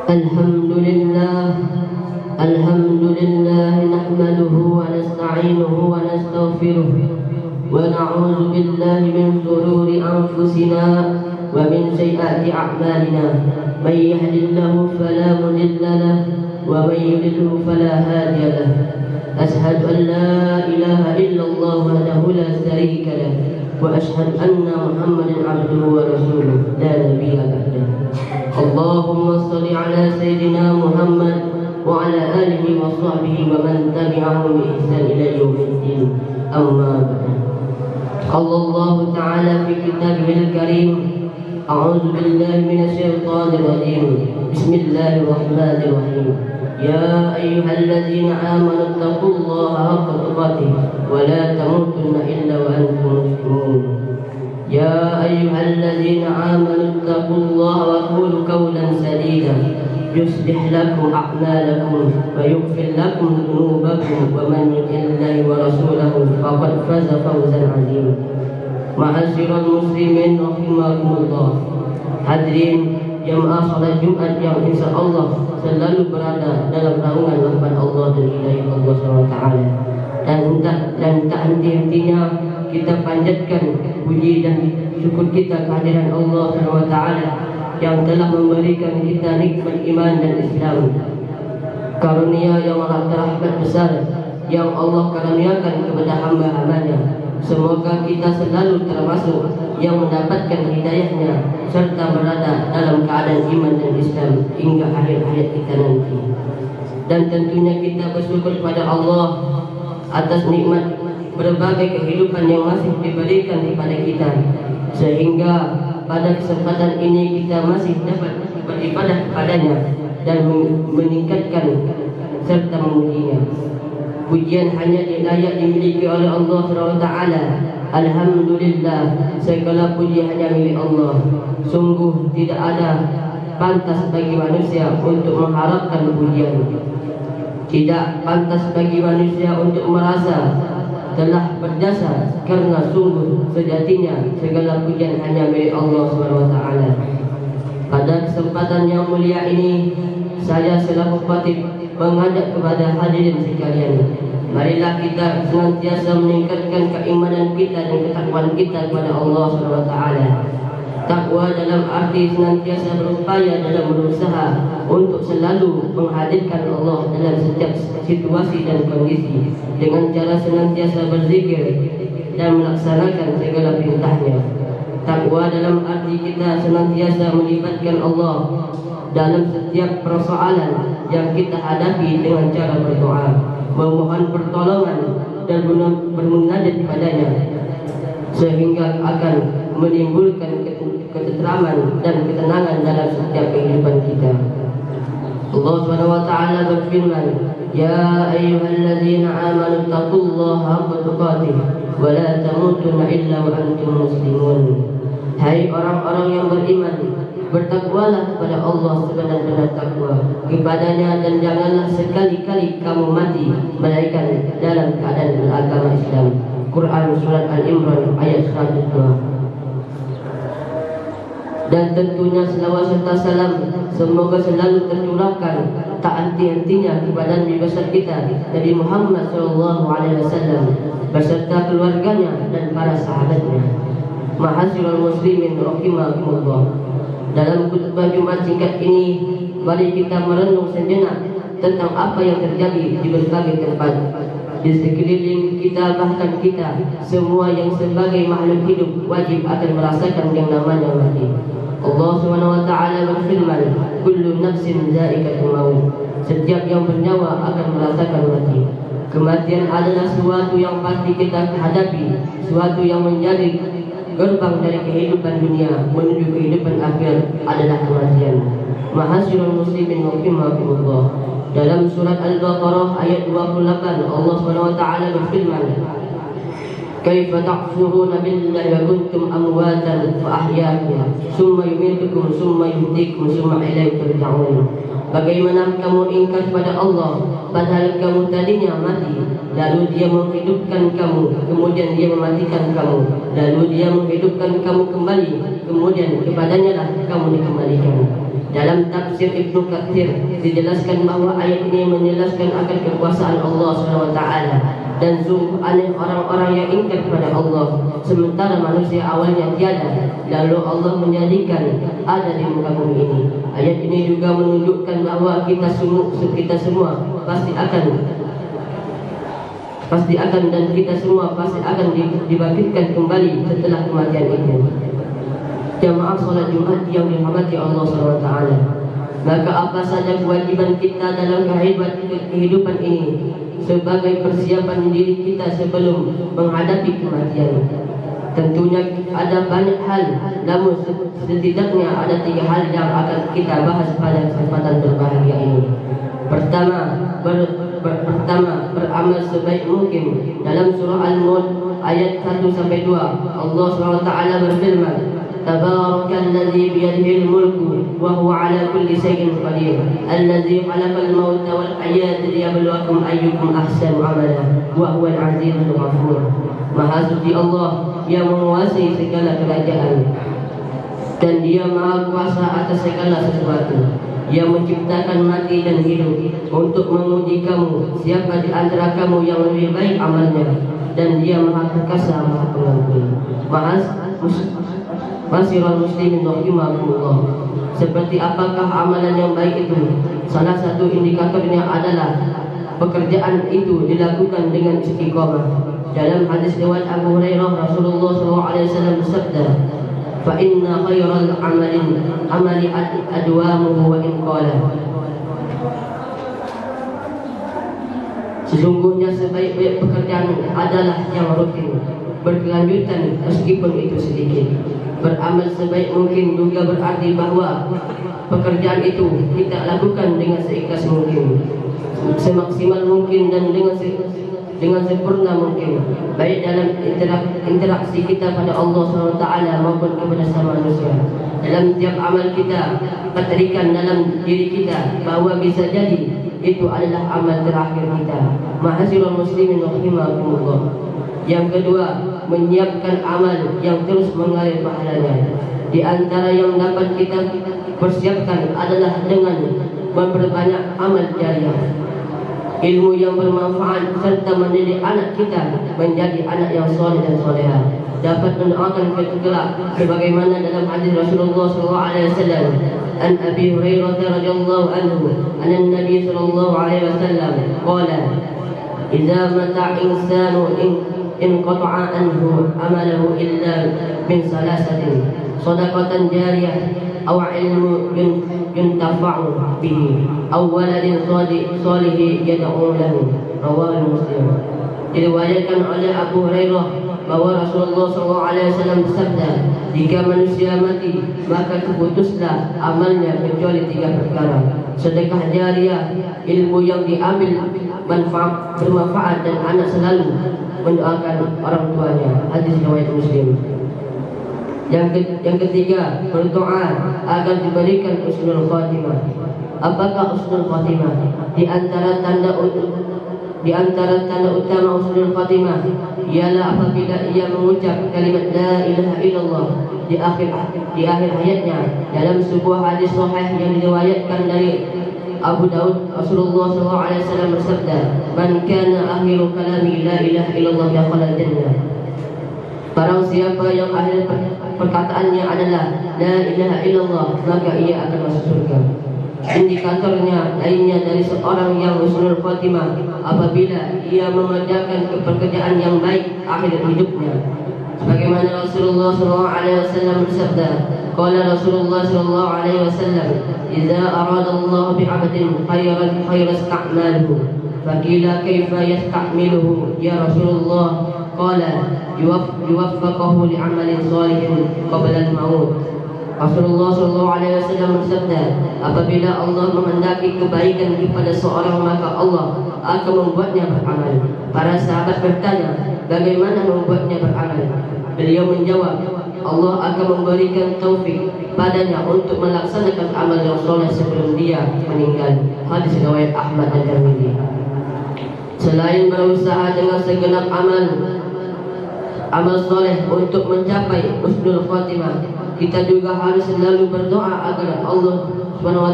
الحمد لله نحمده ونستعينه ونستغفره ونعوذ بالله من شرور أنفسنا ومن سيئات أعمالنا. من يهد الله فلا مضل له ومن يضلل فلا هادي له. أشهد أن لا إله إلا الله وحده لا شريك له وأشهد أن محمدا عبده ورسوله لا نبي بعده. اللهم صل على سيدنا محمد وعلى آله وصحبه ومن تبعهم بإحسان إلى يوم الدين. أما بعد. قال الله تعالى في كتابه الكريم: أعوذ بالله من الشيطان الرجيم. بسم الله الرحمن الرحيم. يا أيها الذين آمنوا اتقوا الله حق تقاته ولا تموتن إلا وأنتم مسلمون. يا أيها الذين آمنوا اتقوا الله وقولوا قولا سديدا يصلح لكم أعمالكم ويغفر لكم ذنوبكم ومن يطع الله ورسوله فقد فاز فوزا عظيما. Ma'asyiral muslimin rahimakumullah. Hadirin jamaah salat Jumat yang insyaallah selalu berada dalam naungan rahmat Allah dan hidayah Allah SWT. Dan tak henti-hentinya kita panjatkan puji dan syukur kita kehadiran Allah SWT yang telah memberikan kita nikmat iman dan Islam. Karunia yang amat rahmat besar yang Allah karuniakan kepada hamba-hambanya. Semoga kita selalu termasuk yang mendapatkan hidayahnya serta berada dalam keadaan iman dan Islam hingga akhir hayat kita nanti. Dan tentunya kita bersyukur kepada Allah atas nikmat berbagai kehidupan yang masih diberikan kepada kita, sehingga pada kesempatan ini kita masih dapat beribadah kepadanya dan meningkatkan serta memujinya. Pujian hanya layak dimiliki oleh Allah SWT. Alhamdulillah, segala puji hanya milik Allah. Sungguh tidak ada pantas bagi manusia untuk mengharapkan pujian. Tidak pantas bagi manusia untuk merasa telah berjasa, karena sungguh sejatinya segala pujian hanya milik Allah SWT. Pada kesempatan yang mulia ini, saya selaku khatib mengajak kepada hadirin sekalian, marilah kita senantiasa meningkatkan keimanan kita dan ketakwaan kita kepada Allah SWT. Takwa dalam arti senantiasa berupaya dalam berusaha untuk selalu menghadirkan Allah dalam setiap situasi dan kondisi dengan cara senantiasa berzikir dan melaksanakan segala perintahnya. Takwa dalam arti kita senantiasa melibatkan Allah dalam setiap persoalan yang kita hadapi dengan cara berdoa, memohon pertolongan dan bermunajat kepadanya, sehingga akan menimbulkan ketenteraman dan ketenangan dalam setiap kehidupan kita. Allah SWT berfirman: Ya ayyuhalladzina amanu taqullaha haqqa tuqatih wa la tamutunna illa wa antum muslimun. Hai orang-orang yang beriman, bertakwalah kepada Allah sebenar-benar takwa kepadanya, dan janganlah sekali-kali kamu mati melainkan dalam keadaan beragama Islam. Quran Surat Al-Imran ayat 102. Dan tentunya selawat serta salam semoga selalu tercurahkan tak henti-hentinya kepada Nabi besar kita Nabi Muhammad SAW beserta keluarganya dan para sahabatnya. Ma'asyiral muslimin rahimakumullah. Dalam khutbah Jumat singkat ini, mari kita merenung sejenak tentang apa yang terjadi di berbagai tempat di sekeliling kita, bahkan kita semua yang sebagai makhluk hidup wajib akan merasakan yang namanya mati. Allah SWT berfirman, kullu nafsin za'iqatul maut. Setiap yang bernyawa akan merasakan mati. Kematian adalah sesuatu yang pasti kita hadapi, sesuatu yang menjadi gerbang dari kehidupan dunia menuju kehidupan akhirat adalah kematian. Ma'asyiral muslimin rahimakumullah. Dalam surat Al-Baqarah ayat 28 Allah SWT berfirman, Kaifa takfuruna billahi wa kuntum amwatan fa ahyaakum summa yumitukum summa yuhyikum summa ilaihi turja'un. Bagaimana kamu ingkar kepada Allah padahal kamu tadinya mati, lalu Dia menghidupkan kamu, kemudian Dia mematikan kamu, lalu Dia menghidupkan kamu kembali, kemudian kepadanya lah kamu dikembalikan. Dalam tafsir Ibnu Katsir dijelaskan bahwa ayat ini menjelaskan akan kekuasaan Allah SWT dan sungguh aneh orang-orang yang ingkar kepada Allah sementara manusia awalnya tiada, lalu Allah menjadikan ada di muka bumi ini. Ayat ini juga menunjukkan bahwa kita semua pasti akan dan kita semua pasti akan dibangkitkan kembali setelah kematian itu. Jamaah salat Jumat yang dirahmati Allah SWT, maka apa saja kewajiban kita dalam kehidupan ini sebagai persiapan diri kita sebelum menghadapi kematian? Tentunya ada banyak hal, namun setidaknya ada 3 hal yang akan kita bahas pada kesempatan berbahagia ini. Pertama, beramal sebaik mungkin. Dalam surah Al-Mulk ayat 1-2 Allah SWT berfirman, Tabarakalladzi biyadihil mulku wa huwa ala kulli shay'in qadir, alladzi khalaqal mauta wal hayata liyabluwakum ayyukum ahsanu amala wa huwal azizul ghafur. Maha suci Allah yang menguasai segala kerajaan dan Dia Maha Kuasa atas segala sesuatu. Yang menciptakan mati dan hidup untuk menguji kamu siapa di antara kamu yang lebih baik amalnya, dan Dia Maha Perkasa, Maha Pengampun. Masirul muslimin rahimakumullah. Seperti apakah amalan yang baik itu? Salah satu indikatornya adalah pekerjaan itu dilakukan dengan istiqamah. Dalam hadis riwayat Abu Hurairah, Rasulullah SAW bersabda, fa inna khairal amali adwamuhu wa in qala. Sesungguhnya sebaik-baik pekerjaan adalah yang rutin, berkelanjutan meskipun itu sedikit. Beramal sebaik mungkin juga berarti bahwa pekerjaan itu kita lakukan dengan seikhlas mungkin, semaksimal mungkin, dan dengan sempurna mungkin, baik dalam interaksi kita pada Allah SWT maupun kepada sama manusia. Dalam tiap amal kita patrikan dalam diri kita bahwa bisa jadi itu adalah amal terakhir kita. Ma'asyiral muslimin rahimakumullah. Yang kedua, menyiapkan amal yang terus mengalir pahalanya. Di antara yang dapat kita persiapkan adalah dengan memperbanyak amal jariah, ilmu yang bermanfaat, serta mendidik anak kita menjadi anak yang soleh dan soleha, dapat mendoakan kelak sebagaimana dalam hadis Rasulullah SAW an Abi Hurairah radhiyallahu anhu anna Nabi sallallahu alaihi wasallam qala idza mata insanu in qata'a anhu amalahu illa min salasatin sadaqatan jariyah aw ilmu yuntafa'u bihi aw waladin salihin yad'u lahu. Rawahu Muslim. Diriwayatkan oleh Abu Hurairah bahwa Rasulullah SAW bersabda, jika manusia mati maka keputuslah amalnya kecuali 3 perkara: sedekah jariah, ilmu yang diambil bermanfaat, dan anak selalu mendoakan orang tuanya. Hadis riwayat Muslim. Yang ketiga, berdoa agar diberikan husnul khatimah. Apakah husnul khatimah? Di antara tanda utama husnul khatimah ialah apabila ia mengucap kalimat la ilaha illallah di akhir hayatnya. Dalam sebuah hadis sahih yang diriwayatkan dari Abu Daud, Rasulullah SAW bersabda, man kana akhiru kalami la ilaha illallah dakhala jannah. Barang siapa yang akhir perkataannya adalah la ilaha illallah, maka ia akan masuk surga. Indikatornya lainnya dari seorang yang husnul khatimah apabila ia mengerjakan pekerjaan yang baik akhir hidupnya. Sebagaimana Rasulullah SAW bersabda, qala Rasulullah SAW, idza arada Allah bi'abdin khairan ista'maluhu. Faqila kaifa yasta'miluhu ya Rasulullah? Qala yuwaffaqahu li'amalin salihin qabla al-maut. Rasulullah SAW bersabda, apabila Allah menghendaki kebaikan kepada seorang, maka Allah akan membuatnya beramal. Para sahabat bertanya, bagaimana membuatnya beramal? Beliau menjawab, Allah akan memberikan taufik padanya untuk melaksanakan amal yang soleh sebelum dia meninggal. Hadis riwayat Ahmad dan Tirmidzi. Selain berusaha dengan segenap amal soleh untuk mencapai husnul khatimah, kita juga harus selalu berdoa agar Allah Subhanahu wa